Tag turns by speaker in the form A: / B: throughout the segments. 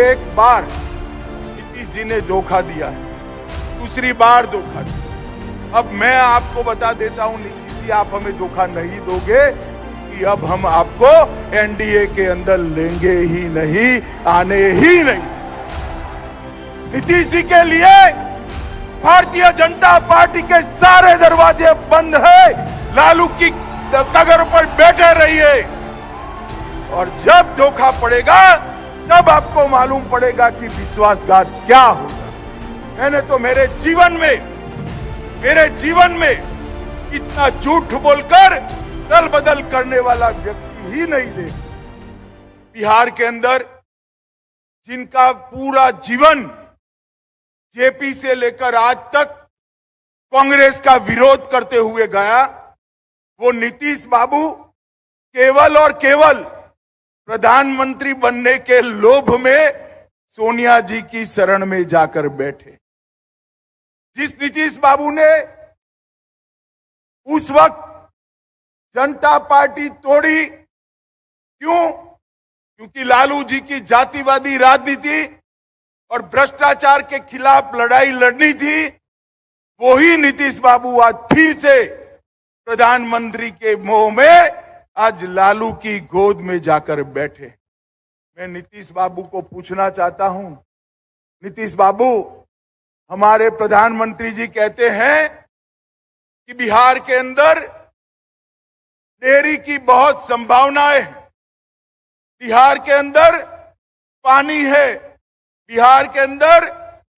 A: एक बार नीतीश जी ने धोखा दिया है, दूसरी बार धोखा दिया। अब मैं आपको बता देता हूं नीतीश जी, आप हमें धोखा नहीं दोगे कि अब हम आपको एनडीए के अंदर लेंगे ही नहीं, आने ही नहीं। नीतीश जी के लिए भारतीय जनता पार्टी के सारे दरवाजे बंद है। लालू की कगर पर बैठे रहिए और जब धोखा पड़ेगा तब आपको मालूम पड़ेगा कि विश्वासघात क्या होगा। मैंने तो मेरे जीवन में इतना झूठ बोलकर दल बदल करने वाला व्यक्ति ही नहीं देखा। बिहार के अंदर जिनका पूरा जीवन जेपी से लेकर आज तक कांग्रेस का विरोध करते हुए गया, वो नीतीश बाबू केवल और केवल प्रधानमंत्री बनने के लोभ में सोनिया जी की शरण में जाकर बैठे। जिस नीतीश बाबू ने उस वक्त जनता पार्टी तोड़ी, क्यों? क्योंकि लालू जी की जातिवादी राजनीति और भ्रष्टाचार के खिलाफ लड़ाई लड़नी थी। वही नीतीश बाबू आज फिर से प्रधानमंत्री के मोह में आज लालू की गोद में जाकर बैठे। मैं नीतीश बाबू को पूछना चाहता हूं, नीतीश बाबू, हमारे प्रधानमंत्री जी कहते हैं कि बिहार के अंदर डेयरी की बहुत संभावनाएं है, बिहार के अंदर पानी है, बिहार के अंदर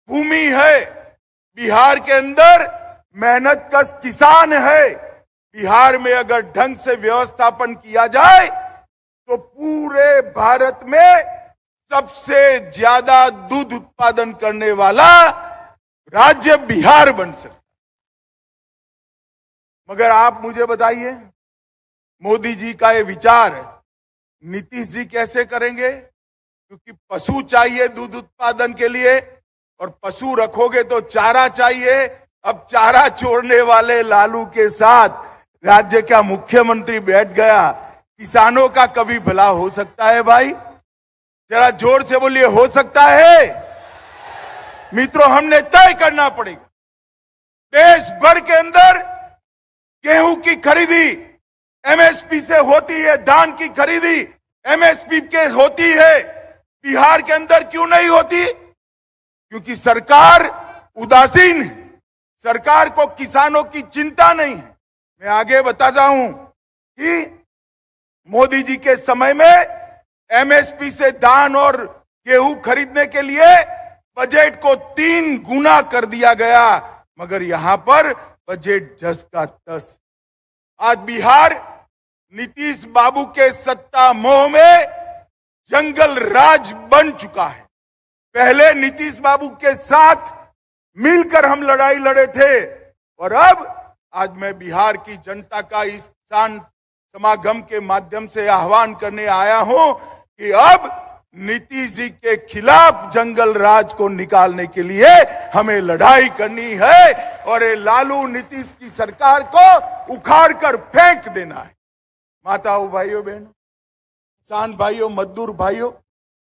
A: भूमि है, बिहार के अंदर मेहनतकश किसान है। बिहार में अगर ढंग से व्यवस्थापन किया जाए तो पूरे भारत में सबसे ज्यादा दूध उत्पादन करने वाला राज्य बिहार बन सकता। मगर आप मुझे बताइए, मोदी जी का ये विचार नीतीश जी कैसे करेंगे? क्योंकि पशु चाहिए दूध उत्पादन के लिए और पशु रखोगे तो चारा चाहिए। अब चारा छोड़ने वाले लालू के साथ राज्य का मुख्यमंत्री बैठ गया। किसानों का कभी भला हो सकता है भाई? जरा जोर से बोलिए, हो सकता है? मित्रों, हमने तय करना पड़ेगा। देश भर के अंदर गेहूं की खरीदी एमएसपी से होती है, धान की खरीदी एमएसपी के होती है। बिहार के अंदर क्यों नहीं होती? क्योंकि सरकार उदासीन है, सरकार को किसानों की चिंता नहीं है। मैं आगे बताता हूं कि मोदी जी के समय में एमएसपी से धान और गेहूं खरीदने के लिए बजट को 3 गुना कर दिया गया, मगर यहां पर बजट 10 का 10। आज बिहार नीतीश बाबू के सत्ता मोह में जंगल राज बन चुका है। पहले नीतीश बाबू के साथ मिलकर हम लड़ाई लड़े थे और अब आज मैं बिहार की जनता का इस किसान समागम के माध्यम से आह्वान करने आया हूं कि अब नीतीश जी के खिलाफ जंगल राज को निकालने के लिए हमें लड़ाई करनी है और ये लालू नीतीश की सरकार को उखाड़ कर फेंक देना है। माताओं, भाइयों, बहनों, किसान भाइयों, मजदूर भाइयों,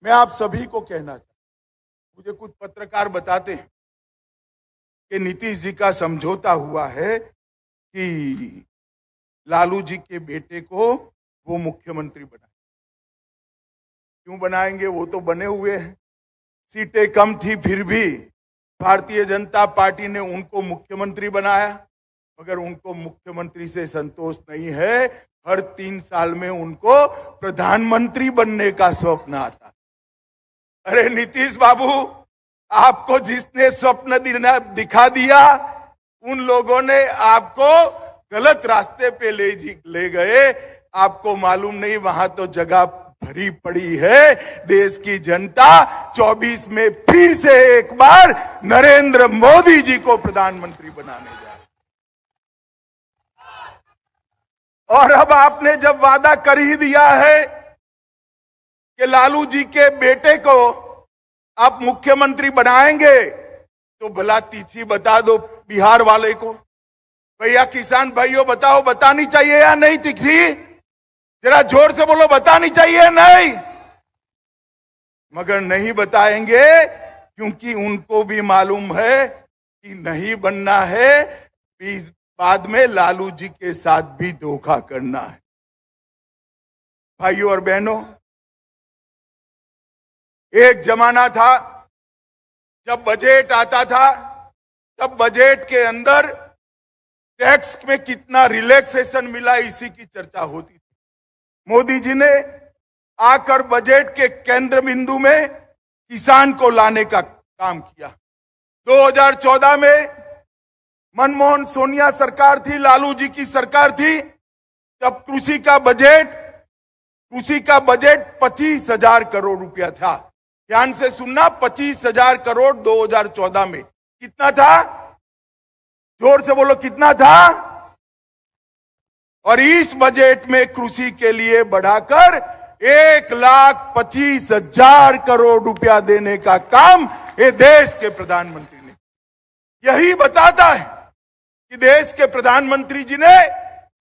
A: मैं आप सभी को कहना चाहता हूं, मुझे कुछ पत्रकार बताते हैं कि नीतीश जी का समझौता हुआ है कि लालू जी के बेटे को वो मुख्यमंत्री बनाए। क्यों बनाएंगे? वो तो बने हुए हैं। सीटें कम थी फिर भी भारतीय जनता पार्टी ने उनको मुख्यमंत्री बनाया, मगर उनको मुख्यमंत्री से संतोष नहीं है। हर 3 साल में उनको प्रधानमंत्री बनने का स्वप्न आता। अरे नीतीश बाबू, आपको जिसने स्वप्न दिखा दिया उन लोगों ने आपको गलत रास्ते पे ले गए। आपको मालूम नहीं, वहां तो जगह भरी पड़ी है। देश की जनता 24 में फिर से एक बार नरेंद्र मोदी जी को प्रधानमंत्री बनाने जा रही। और अब आपने जब वादा कर ही दिया है कि लालू जी के बेटे को आप मुख्यमंत्री बनाएंगे, तो भला तिथि बता दो बिहार वाले को। भैया किसान भाइयों, बताओ, बतानी चाहिए या नहीं तिथि? जरा जोर से बोलो, बतानी चाहिए नहीं? मगर नहीं बताएंगे क्योंकि उनको भी मालूम है कि नहीं बनना है, बाद में लालू जी के साथ भी धोखा करना है। भाइयों और बहनों, एक जमाना था जब बजट आता था, तब बजट के अंदर टैक्स में कितना रिलैक्सेशन मिला इसी की चर्चा होती थी। मोदी जी ने आकर बजट के केंद्र बिंदु में किसान को लाने का काम किया। 2014 में मनमोहन सोनिया सरकार थी, लालू जी की सरकार थी, तब कृषि का बजट 25,000 करोड़ रुपया था। ध्यान से सुनना, 25,000 करोड़ 2014 में। कितना था? जोर से बोलो, कितना था? और इस बजट में कृषि के लिए बढ़ाकर 1,25,000 करोड़ रुपया देने का काम ये देश के प्रधानमंत्री ने। यही बताता है कि देश के प्रधानमंत्री जी ने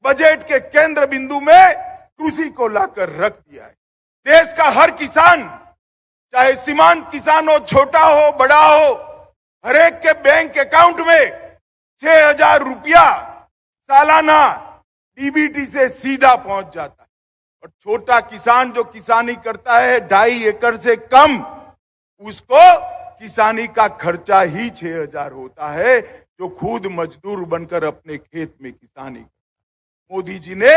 A: बजट के केंद्र बिंदु में कृषि को लाकर रख दिया है। देश का हर किसान, चाहे सीमांत किसान हो, छोटा हो, बड़ा हो, हर एक के बैंक अकाउंट में 6,000 रुपया सालाना डीबीटी से सीधा पहुंच जाता है। और छोटा किसान जो किसानी करता है 2.5 एकड़ से कम, उसको किसानी का खर्चा ही 6,000 होता है, जो खुद मजदूर बनकर अपने खेत में किसानी। मोदी जी ने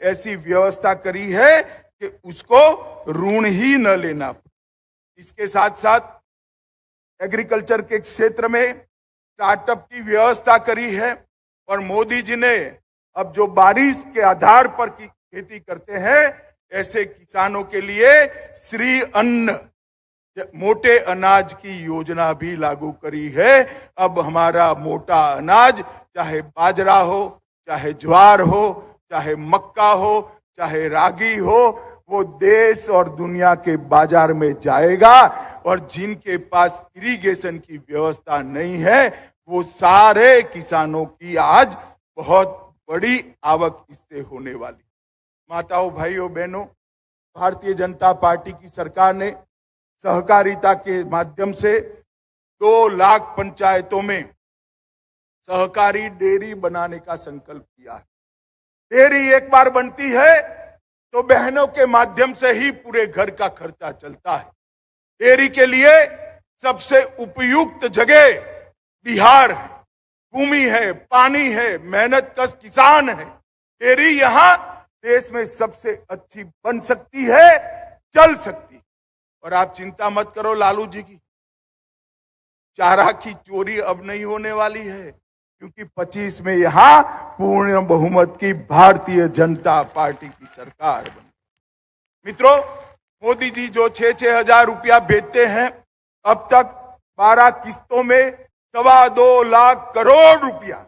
A: ऐसी व्यवस्था करी है कि उसको ऋण ही न लेना पड़े। इसके साथ साथ एग्रीकल्चर के क्षेत्र में स्टार्टअप की व्यवस्था करी है। और मोदी जी ने अब जो बारिश के आधार पर की खेती करते हैं, ऐसे किसानों के लिए श्री अन्न, मोटे अनाज की योजना भी लागू करी है। अब हमारा मोटा अनाज, चाहे बाजरा हो, चाहे ज्वार हो, चाहे मक्का हो, चाहे रागी हो, वो देश और दुनिया के बाजार में जाएगा। और जिनके पास इरिगेशन की व्यवस्था नहीं है, वो सारे किसानों की आज बहुत बड़ी आवक इससे होने वाली। माताओं, भाइयों, बहनों, भारतीय जनता पार्टी की सरकार ने सहकारिता के माध्यम से 2 लाख पंचायतों में सहकारी डेयरी बनाने का संकल्प किया है। डेयरी एक बार बनती है तो बहनों के माध्यम से ही पूरे घर का खर्चा चलता है। डेयरी के लिए सबसे उपयुक्त जगह बिहार है, भूमि है, पानी है, मेहनतकश किसान है। डेयरी यहां देश में सबसे अच्छी बन सकती है, चल सकती है। और आप चिंता मत करो लालू जी की, चारा की चोरी अब नहीं होने वाली है, क्योंकि 25 में यहां पूर्ण बहुमत की भारतीय जनता पार्टी की सरकार बनी। मित्रों, मोदी जी जो 6,000 रुपया भेजते हैं, अब तक 12 किस्तों में 2.25 लाख करोड़ रुपया,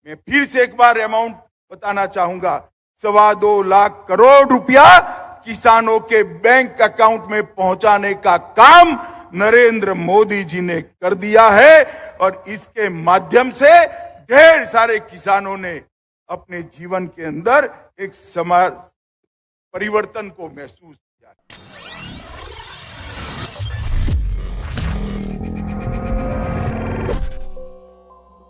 A: मैं फिर से एक बार अमाउंट बताना चाहूंगा, 2.25 लाख करोड़ रुपया किसानों के बैंक अकाउंट में पहुंचाने का काम नरेंद्र मोदी जी ने कर दिया है। और इसके माध्यम से ढेर सारे किसानों ने अपने जीवन के अंदर एक समाज परिवर्तन को महसूस किया।